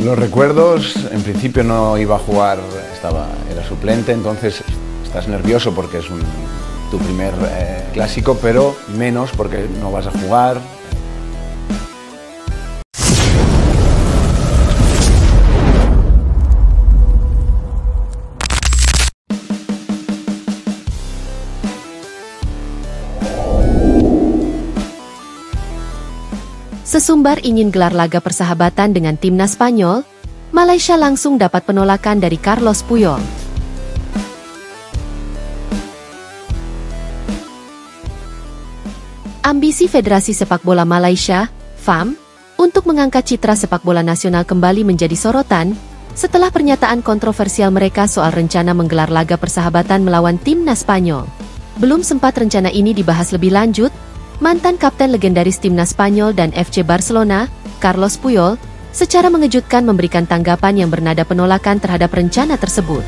Los recuerdos, en principio no iba a jugar, era suplente, entonces estás nervioso porque es tu primer clásico, pero menos porque no vas a jugar. Sesumbar ingin gelar laga persahabatan dengan timnas Spanyol, Malaysia langsung dapat penolakan dari Carlos Puyol. Ambisi Federasi Sepak Bola Malaysia, FAM, untuk mengangkat citra sepak bola nasional kembali menjadi sorotan, setelah pernyataan kontroversial mereka soal rencana menggelar laga persahabatan melawan timnas Spanyol. Belum sempat rencana ini dibahas lebih lanjut, mantan kapten legendaris timnas Spanyol dan FC Barcelona, Carlos Puyol, secara mengejutkan memberikan tanggapan yang bernada penolakan terhadap rencana tersebut.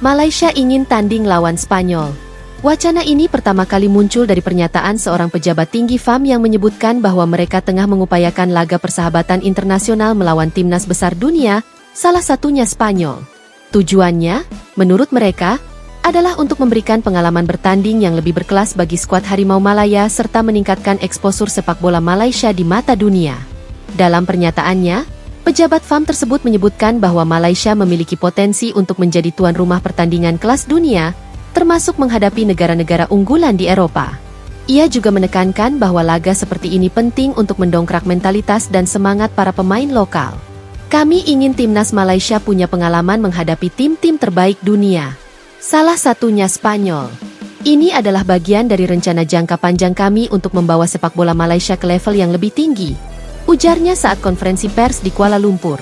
Malaysia ingin tanding lawan Spanyol. Wacana ini pertama kali muncul dari pernyataan seorang pejabat tinggi FAM yang menyebutkan bahwa mereka tengah mengupayakan laga persahabatan internasional melawan timnas besar dunia, salah satunya Spanyol. Tujuannya, menurut mereka, adalah untuk memberikan pengalaman bertanding yang lebih berkelas bagi skuad Harimau Malaya serta meningkatkan eksposur sepak bola Malaysia di mata dunia. Dalam pernyataannya, pejabat FAM tersebut menyebutkan bahwa Malaysia memiliki potensi untuk menjadi tuan rumah pertandingan kelas dunia, termasuk menghadapi negara-negara unggulan di Eropa. Ia juga menekankan bahwa laga seperti ini penting untuk mendongkrak mentalitas dan semangat para pemain lokal. Kami ingin timnas Malaysia punya pengalaman menghadapi tim-tim terbaik dunia. Salah satunya Spanyol. Ini adalah bagian dari rencana jangka panjang kami untuk membawa sepak bola Malaysia ke level yang lebih tinggi, ujarnya saat konferensi pers di Kuala Lumpur.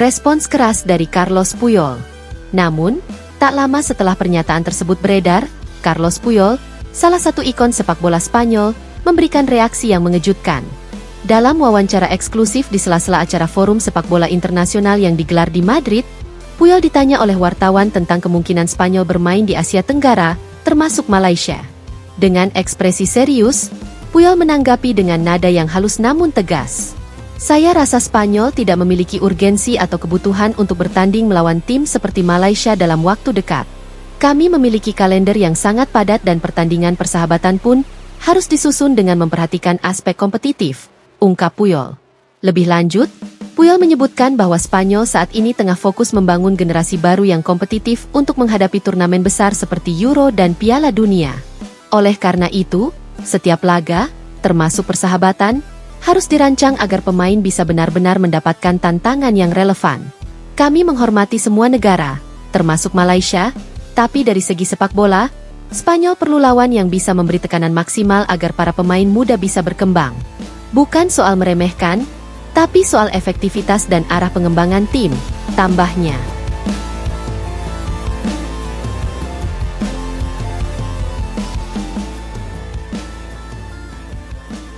Respons keras dari Carlos Puyol. Namun, tak lama setelah pernyataan tersebut beredar, Carlos Puyol, salah satu ikon sepak bola Spanyol, memberikan reaksi yang mengejutkan. Dalam wawancara eksklusif di sela-sela acara Forum Sepak Bola Internasional yang digelar di Madrid, Puyol ditanya oleh wartawan tentang kemungkinan Spanyol bermain di Asia Tenggara, termasuk Malaysia. Dengan ekspresi serius, Puyol menanggapi dengan nada yang halus namun tegas. Saya rasa Spanyol tidak memiliki urgensi atau kebutuhan untuk bertanding melawan tim seperti Malaysia dalam waktu dekat. Kami memiliki kalender yang sangat padat dan pertandingan persahabatan pun harus disusun dengan memperhatikan aspek kompetitif, ungkap Puyol. Lebih lanjut, Puyol menyebutkan bahwa Spanyol saat ini tengah fokus membangun generasi baru yang kompetitif untuk menghadapi turnamen besar seperti Euro dan Piala Dunia. Oleh karena itu, setiap laga, termasuk persahabatan, harus dirancang agar pemain bisa benar-benar mendapatkan tantangan yang relevan. Kami menghormati semua negara, termasuk Malaysia, tapi dari segi sepak bola, Spanyol perlu lawan yang bisa memberi tekanan maksimal agar para pemain muda bisa berkembang. Bukan soal meremehkan, tapi soal efektivitas dan arah pengembangan tim, tambahnya.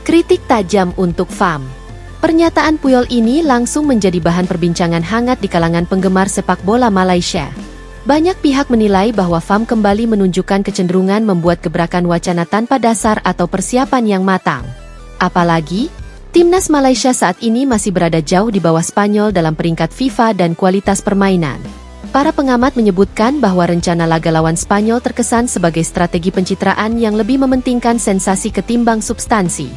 Kritik tajam untuk FAM. Pernyataan Puyol ini langsung menjadi bahan perbincangan hangat di kalangan penggemar sepak bola Malaysia. Banyak pihak menilai bahwa FAM kembali menunjukkan kecenderungan membuat gebrakan wacana tanpa dasar atau persiapan yang matang. Apalagi, timnas Malaysia saat ini masih berada jauh di bawah Spanyol dalam peringkat FIFA dan kualitas permainan. Para pengamat menyebutkan bahwa rencana laga lawan Spanyol terkesan sebagai strategi pencitraan yang lebih mementingkan sensasi ketimbang substansi.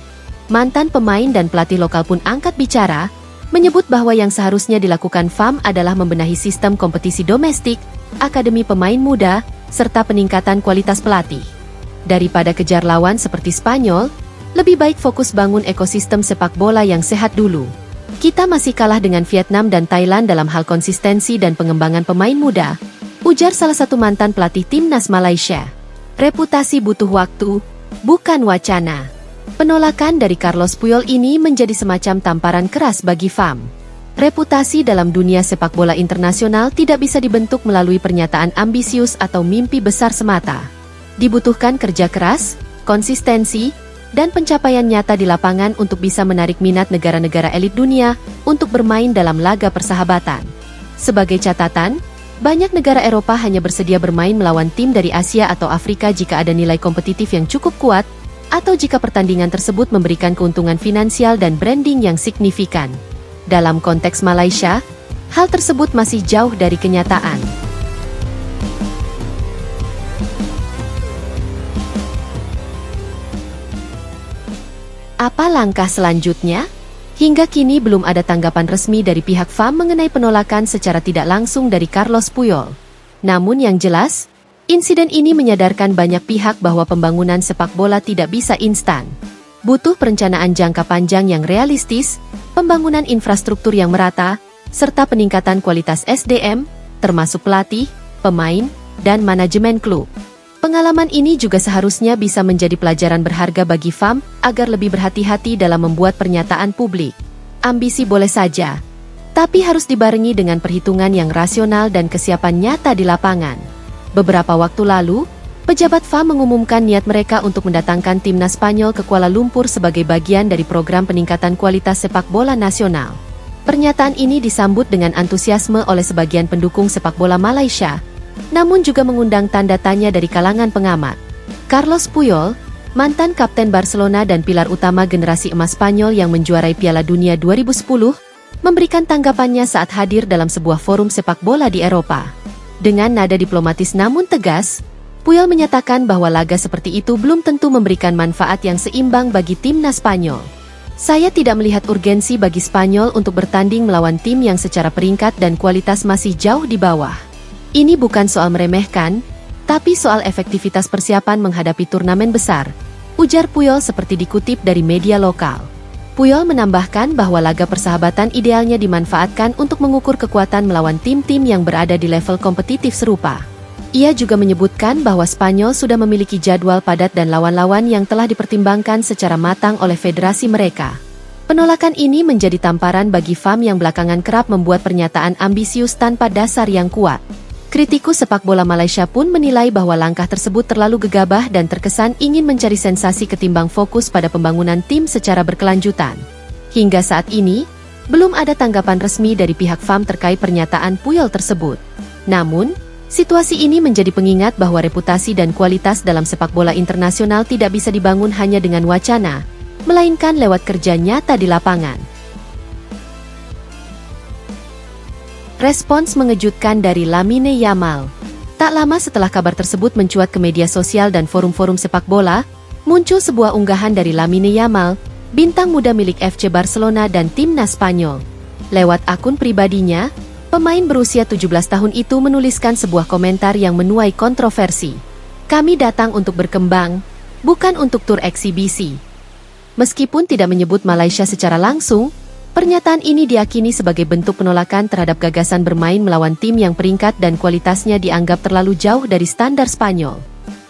Mantan pemain dan pelatih lokal pun angkat bicara, menyebut bahwa yang seharusnya dilakukan FAM adalah membenahi sistem kompetisi domestik, akademi pemain muda, serta peningkatan kualitas pelatih. Daripada kejar lawan seperti Spanyol, lebih baik fokus bangun ekosistem sepak bola yang sehat dulu. Kita masih kalah dengan Vietnam dan Thailand dalam hal konsistensi dan pengembangan pemain muda, ujar salah satu mantan pelatih timnas Malaysia. Reputasi butuh waktu, bukan wacana. Penolakan dari Carlos Puyol ini menjadi semacam tamparan keras bagi FAM. Reputasi dalam dunia sepak bola internasional tidak bisa dibentuk melalui pernyataan ambisius atau mimpi besar semata. Dibutuhkan kerja keras, konsistensi, dan pencapaian nyata di lapangan untuk bisa menarik minat negara-negara elit dunia untuk bermain dalam laga persahabatan. Sebagai catatan, banyak negara Eropa hanya bersedia bermain melawan tim dari Asia atau Afrika jika ada nilai kompetitif yang cukup kuat, atau jika pertandingan tersebut memberikan keuntungan finansial dan branding yang signifikan. Dalam konteks Malaysia, hal tersebut masih jauh dari kenyataan. Apa langkah selanjutnya? Hingga kini belum ada tanggapan resmi dari pihak FAM mengenai penolakan secara tidak langsung dari Carlos Puyol. Namun yang jelas, insiden ini menyadarkan banyak pihak bahwa pembangunan sepak bola tidak bisa instan. Butuh perencanaan jangka panjang yang realistis, pembangunan infrastruktur yang merata, serta peningkatan kualitas SDM, termasuk pelatih, pemain, dan manajemen klub. Pengalaman ini juga seharusnya bisa menjadi pelajaran berharga bagi FAM agar lebih berhati-hati dalam membuat pernyataan publik. Ambisi boleh saja, tapi harus dibarengi dengan perhitungan yang rasional dan kesiapan nyata di lapangan. Beberapa waktu lalu, pejabat FAM mengumumkan niat mereka untuk mendatangkan timnas Spanyol ke Kuala Lumpur sebagai bagian dari program peningkatan kualitas sepak bola nasional. Pernyataan ini disambut dengan antusiasme oleh sebagian pendukung sepak bola Malaysia, namun juga mengundang tanda tanya dari kalangan pengamat. Carlos Puyol, mantan kapten Barcelona dan pilar utama generasi emas Spanyol yang menjuarai Piala Dunia 2010, memberikan tanggapannya saat hadir dalam sebuah forum sepak bola di Eropa. Dengan nada diplomatis namun tegas, Puyol menyatakan bahwa laga seperti itu belum tentu memberikan manfaat yang seimbang bagi timnas Spanyol. Saya tidak melihat urgensi bagi Spanyol untuk bertanding melawan tim yang secara peringkat dan kualitas masih jauh di bawah. Ini bukan soal meremehkan, tapi soal efektivitas persiapan menghadapi turnamen besar, ujar Puyol seperti dikutip dari media lokal. Puyol menambahkan bahwa laga persahabatan idealnya dimanfaatkan untuk mengukur kekuatan melawan tim-tim yang berada di level kompetitif serupa. Ia juga menyebutkan bahwa Spanyol sudah memiliki jadwal padat dan lawan-lawan yang telah dipertimbangkan secara matang oleh federasi mereka. Penolakan ini menjadi tamparan bagi FAM yang belakangan kerap membuat pernyataan ambisius tanpa dasar yang kuat. Kritikus sepak bola Malaysia pun menilai bahwa langkah tersebut terlalu gegabah dan terkesan ingin mencari sensasi ketimbang fokus pada pembangunan tim secara berkelanjutan. Hingga saat ini, belum ada tanggapan resmi dari pihak FAM terkait pernyataan Puyol tersebut. Namun, situasi ini menjadi pengingat bahwa reputasi dan kualitas dalam sepak bola internasional tidak bisa dibangun hanya dengan wacana, melainkan lewat kerja nyata di lapangan. Respons mengejutkan dari Lamine Yamal. Tak lama setelah kabar tersebut mencuat ke media sosial dan forum-forum sepak bola, muncul sebuah unggahan dari Lamine Yamal, bintang muda milik FC Barcelona dan timnas Spanyol. Lewat akun pribadinya, pemain berusia 17 tahun itu menuliskan sebuah komentar yang menuai kontroversi. Kami datang untuk berkembang, bukan untuk tur eksibisi. Meskipun tidak menyebut Malaysia secara langsung, pernyataan ini diyakini sebagai bentuk penolakan terhadap gagasan bermain melawan tim yang peringkat dan kualitasnya dianggap terlalu jauh dari standar Spanyol.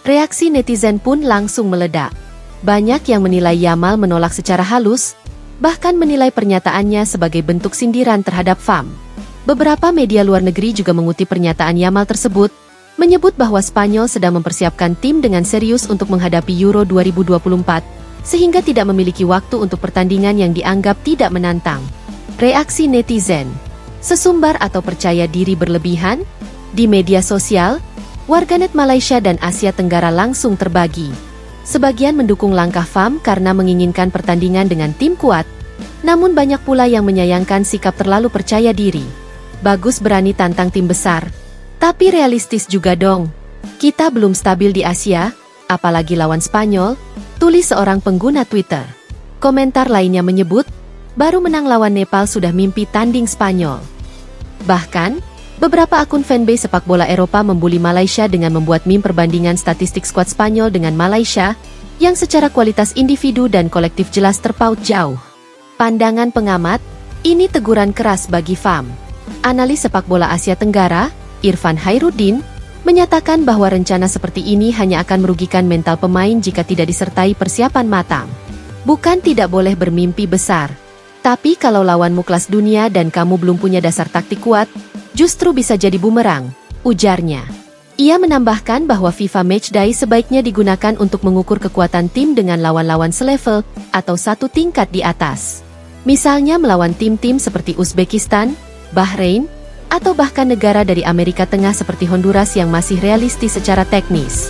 Reaksi netizen pun langsung meledak. Banyak yang menilai Yamal menolak secara halus, bahkan menilai pernyataannya sebagai bentuk sindiran terhadap FAM. Beberapa media luar negeri juga mengutip pernyataan Yamal tersebut, menyebut bahwa Spanyol sedang mempersiapkan tim dengan serius untuk menghadapi Euro 2024, sehingga tidak memiliki waktu untuk pertandingan yang dianggap tidak menantang. Reaksi netizen, sesumbar atau percaya diri berlebihan? Di media sosial, warganet Malaysia dan Asia Tenggara langsung terbagi. Sebagian mendukung langkah FAM karena menginginkan pertandingan dengan tim kuat, namun banyak pula yang menyayangkan sikap terlalu percaya diri. Bagus berani tantang tim besar, tapi realistis juga dong. Kita belum stabil di Asia, apalagi lawan Spanyol, tulis seorang pengguna Twitter. Komentar lainnya menyebut, baru menang lawan Nepal sudah mimpi tanding Spanyol. Bahkan, beberapa akun fanbase sepak bola Eropa membuli Malaysia dengan membuat meme perbandingan statistik skuad Spanyol dengan Malaysia, yang secara kualitas individu dan kolektif jelas terpaut jauh. Pandangan pengamat, ini teguran keras bagi FAM. Analis sepak bola Asia Tenggara, Irfan Hairuddin, menyatakan bahwa rencana seperti ini hanya akan merugikan mental pemain jika tidak disertai persiapan matang. Bukan tidak boleh bermimpi besar, tapi kalau lawanmu kelas dunia dan kamu belum punya dasar taktik kuat, justru bisa jadi bumerang, ujarnya. Ia menambahkan bahwa FIFA Matchday sebaiknya digunakan untuk mengukur kekuatan tim dengan lawan-lawan selevel atau satu tingkat di atas. Misalnya melawan tim-tim seperti Uzbekistan, Bahrain, atau bahkan negara dari Amerika Tengah seperti Honduras yang masih realistis secara teknis.